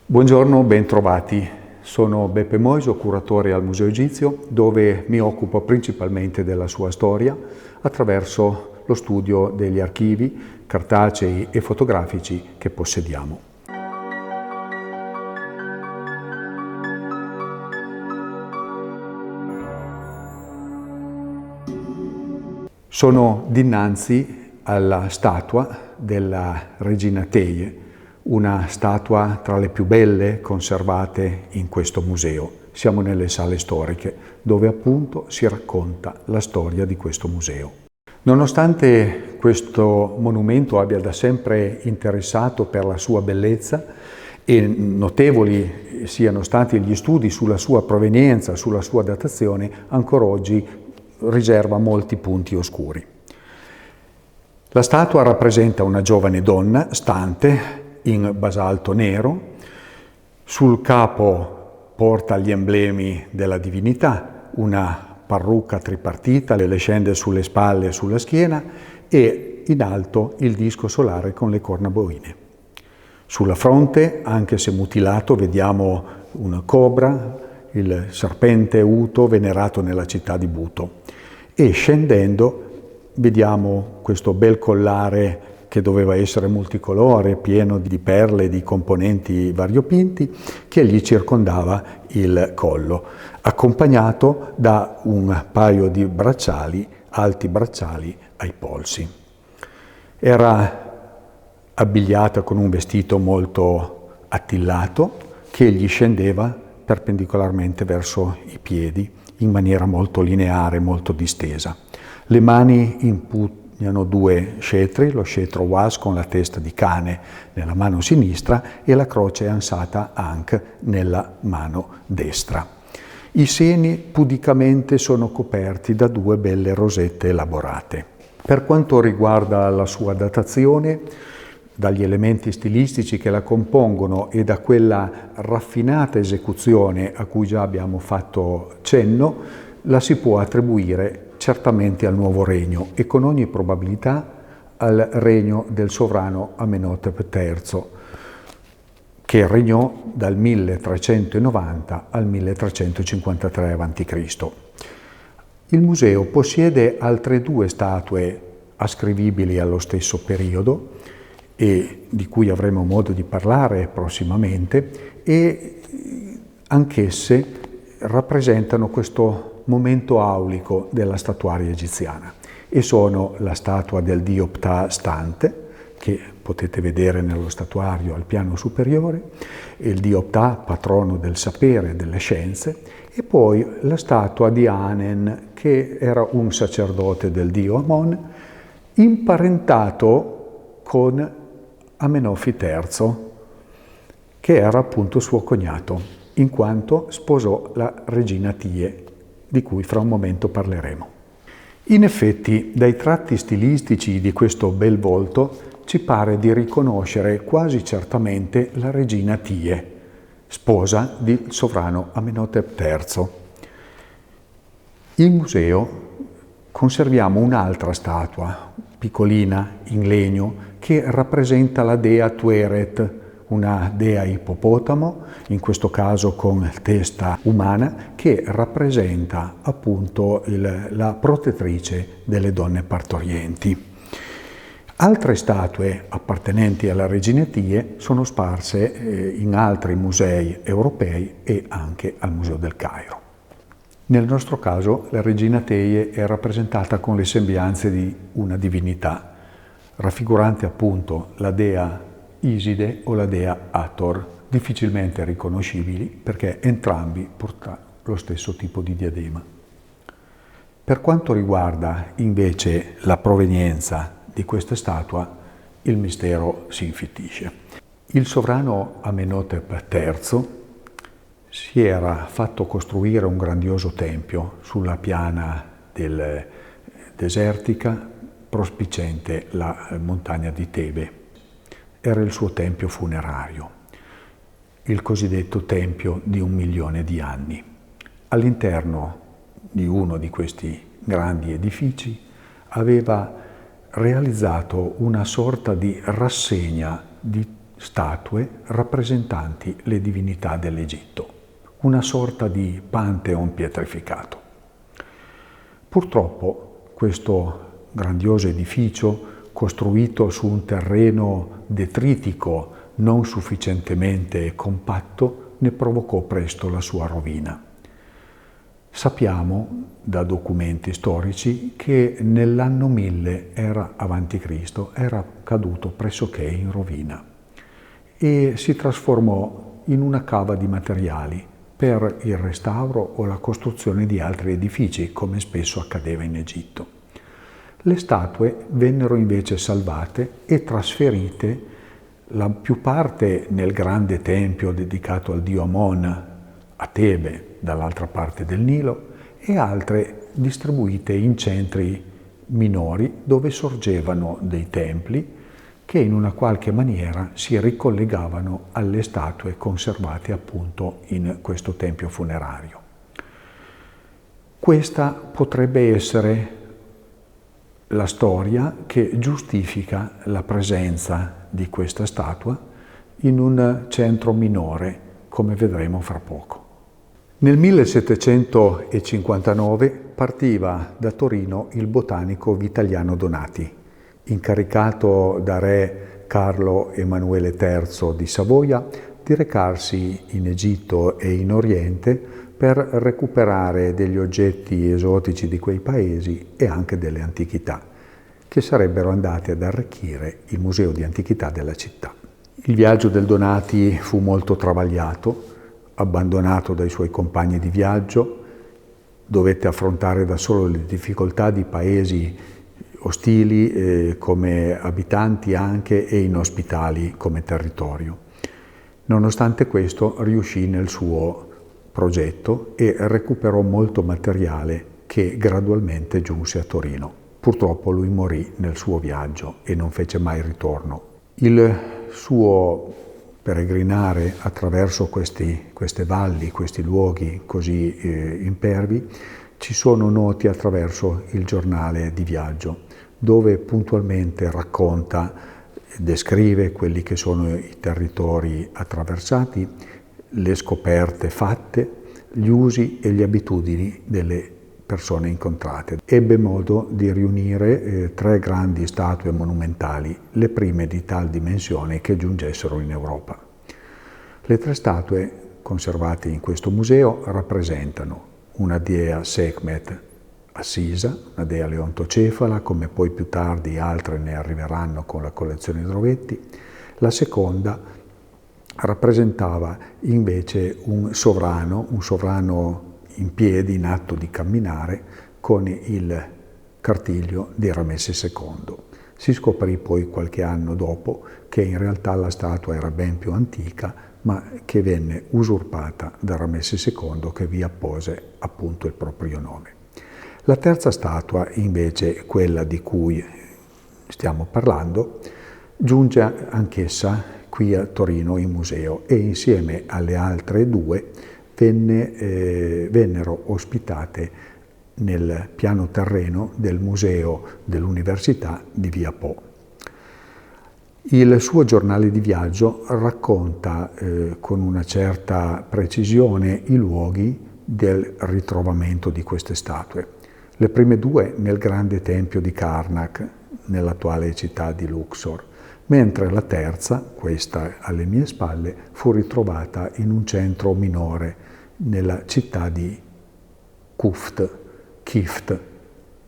Buongiorno, bentrovati. Sono Beppe Moiso, curatore al Museo Egizio, dove mi occupo principalmente della sua storia attraverso lo studio degli archivi cartacei e fotografici che possediamo. Sono dinanzi alla statua della regina Teie, una statua tra le più belle conservate in questo museo. Siamo nelle sale storiche, dove appunto si racconta la storia di questo museo. Nonostante questo monumento abbia da sempre interessato per la sua bellezza e notevoli siano stati gli studi sulla sua provenienza, sulla sua datazione, ancora oggi riserva molti punti oscuri. La statua rappresenta una giovane donna stante in basalto nero, sul capo porta gli emblemi della divinità, una parrucca tripartita, le scende sulle spalle e sulla schiena e in alto il disco solare con le cornaboine. Sulla fronte, anche se mutilato, vediamo una cobra, il serpente Uto venerato nella città di Buto. E scendendo vediamo questo bel collare che doveva essere multicolore, pieno di perle, di componenti variopinti, che gli circondava il collo, accompagnato da un paio di bracciali, alti bracciali ai polsi. Era abbigliata con un vestito molto attillato che gli scendeva perpendicolarmente verso i piedi in maniera molto lineare, molto distesa. Le mani impugnano due scettri, lo scettro Was con la testa di cane nella mano sinistra e la croce ansata Ankh nella mano destra. I seni pudicamente sono coperti da due belle rosette elaborate. Per quanto riguarda la sua datazione, dagli elementi stilistici che la compongono e da quella raffinata esecuzione a cui già abbiamo fatto cenno, la si può attribuire certamente al nuovo regno e con ogni probabilità al regno del sovrano Amenhotep III, che regnò dal 1390 al 1353 a.C. Il museo possiede altre due statue ascrivibili allo stesso periodo e di cui avremo modo di parlare prossimamente, e anch'esse rappresentano questo momento aulico della statuaria egiziana e sono la statua del dio Ptah stante, che potete vedere nello statuario al piano superiore, il dio Ptah, patrono del sapere e delle scienze, e poi la statua di Anen, che era un sacerdote del dio Amon, imparentato con Amenofis III, che era appunto suo cognato, in quanto sposò la regina Tie, di cui fra un momento parleremo. In effetti, dai tratti stilistici di questo bel volto ci pare di riconoscere quasi certamente la regina Tie, sposa del sovrano Amenhotep III. In museo conserviamo un'altra statua, piccolina, in legno, che rappresenta la dea Tueret, una dea ippopotamo, in questo caso con testa umana, che rappresenta appunto la protettrice delle donne partorienti. Altre statue appartenenti alla regina Tie sono sparse in altri musei europei e anche al Museo del Cairo. Nel nostro caso la regina Teie è rappresentata con le sembianze di una divinità, raffigurante appunto la dea Iside o la dea Hathor, difficilmente riconoscibili perché entrambi portano lo stesso tipo di diadema. Per quanto riguarda invece la provenienza di questa statua, il mistero si infittisce. Il sovrano Amenhotep III si era fatto costruire un grandioso tempio sulla piana desertica prospiciente la montagna di Tebe. Era il suo tempio funerario, il cosiddetto tempio di 1 milione di anni. All'interno di uno di questi grandi edifici aveva realizzato una sorta di rassegna di statue rappresentanti le divinità dell'Egitto, una sorta di pantheon pietrificato. Purtroppo questo grandioso edificio, costruito su un terreno detritico non sufficientemente compatto, ne provocò presto la sua rovina. Sappiamo da documenti storici che nell'anno 1000 a.C. era caduto pressoché in rovina e si trasformò in una cava di materiali per il restauro o la costruzione di altri edifici, come spesso accadeva in Egitto. Le statue vennero invece salvate e trasferite, la più parte nel grande tempio dedicato al dio Amon a Tebe, dall'altra parte del Nilo, e altre distribuite in centri minori dove sorgevano dei templi che in una qualche maniera si ricollegavano alle statue conservate appunto in questo tempio funerario. Questa potrebbe essere la storia che giustifica la presenza di questa statua in un centro minore, come vedremo fra poco. Nel 1759 partiva da Torino il botanico Vitaliano Donati, incaricato da re Carlo Emanuele III di Savoia di recarsi in Egitto e in Oriente per recuperare degli oggetti esotici di quei paesi e anche delle antichità, che sarebbero andate ad arricchire il Museo di Antichità della città. Il viaggio del Donati fu molto travagliato, abbandonato dai suoi compagni di viaggio, dovette affrontare da solo le difficoltà di paesi ostili come abitanti anche e inospitali come territorio. Nonostante questo riuscì nel suo progetto e recuperò molto materiale che gradualmente giunse a Torino. Purtroppo lui morì nel suo viaggio e non fece mai ritorno. Il suo peregrinare attraverso queste valli, questi luoghi così impervi, ci sono noti attraverso il giornale di viaggio, dove puntualmente racconta, descrive quelli che sono i territori attraversati, le scoperte fatte, gli usi e le abitudini delle persone incontrate. Ebbe modo di riunire 3 grandi statue monumentali, le prime di tal dimensione che giungessero in Europa. Le 3 statue conservate in questo museo rappresentano una dea Sekhmet assisa, una dea leontocefala, come poi più tardi altre ne arriveranno con la collezione Drovetti. La seconda rappresentava invece un sovrano in piedi, in atto di camminare, con il cartiglio di Ramesse II. Si scoprì poi qualche anno dopo che in realtà la statua era ben più antica, ma che venne usurpata da Ramesse II, che vi appose appunto il proprio nome. La terza statua, invece, quella di cui stiamo parlando, giunge anch'essa qui a Torino in museo e insieme alle altre 2 vennero ospitate nel piano terreno del museo dell'Università di Via Po. Il suo giornale di viaggio racconta con una certa precisione i luoghi del ritrovamento di queste statue. Le prime 2 nel grande tempio di Karnak, nell'attuale città di Luxor, mentre la terza, questa alle mie spalle, fu ritrovata in un centro minore nella città di Kift,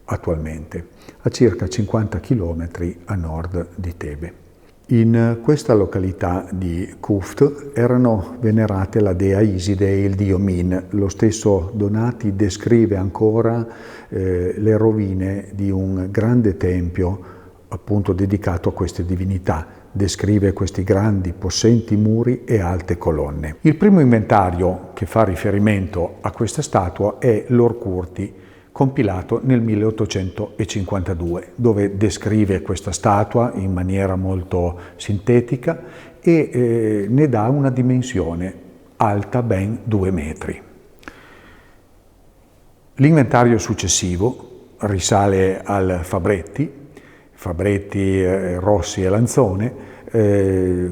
attualmente, a circa 50 km a nord di Tebe. In questa località di Kuft erano venerate la dea Iside e il dio Min. Lo stesso Donati descrive ancora le rovine di un grande tempio appunto dedicato a queste divinità. Descrive questi grandi possenti muri e alte colonne. Il primo inventario che fa riferimento a questa statua è l'Orkurti, compilato nel 1852, dove descrive questa statua in maniera molto sintetica e ne dà una dimensione alta ben 2 metri. L'inventario successivo risale al Fabretti, Rossi e Lanzone,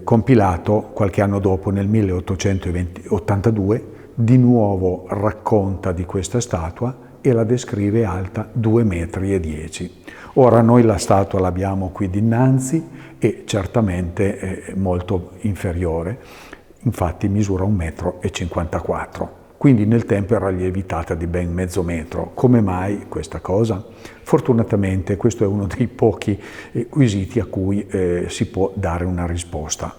compilato qualche anno dopo, nel 1882, di nuovo racconta di questa statua e la descrive alta 2,10 metri. Ora noi la statua l'abbiamo qui dinanzi e certamente è molto inferiore, infatti misura 1,54 m. Quindi nel tempo era lievitata di ben mezzo metro. Come mai questa cosa? Fortunatamente questo è uno dei pochi quesiti a cui si può dare una risposta.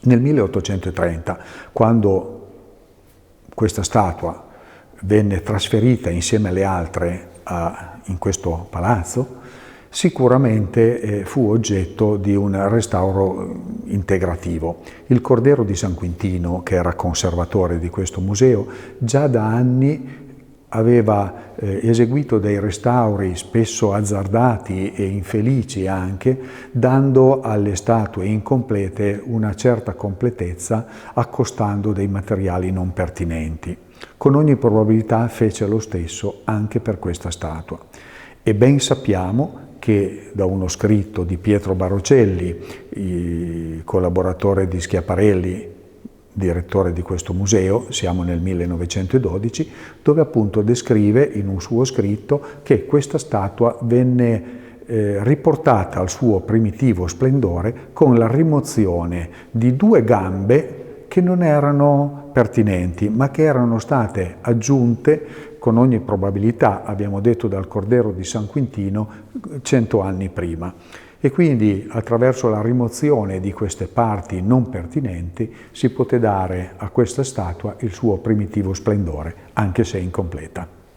Nel 1830, quando questa statua venne trasferita insieme alle altre in questo palazzo, sicuramente fu oggetto di un restauro integrativo. Il Cordero di San Quintino, che era conservatore di questo museo, già da anni aveva eseguito dei restauri spesso azzardati e infelici anche, dando alle statue incomplete una certa completezza, accostando dei materiali non pertinenti. Con ogni probabilità fece lo stesso anche per questa statua. E ben sappiamo che da uno scritto di Pietro Barocelli, collaboratore di Schiaparelli, direttore di questo museo, siamo nel 1912, dove appunto descrive in un suo scritto che questa statua venne riportata al suo primitivo splendore con la rimozione di 2 gambe che non erano pertinenti, ma che erano state aggiunte con ogni probabilità, abbiamo detto, dal Cordero di San Quintino 100 anni prima. E quindi attraverso la rimozione di queste parti non pertinenti si poté dare a questa statua il suo primitivo splendore, anche se incompleta.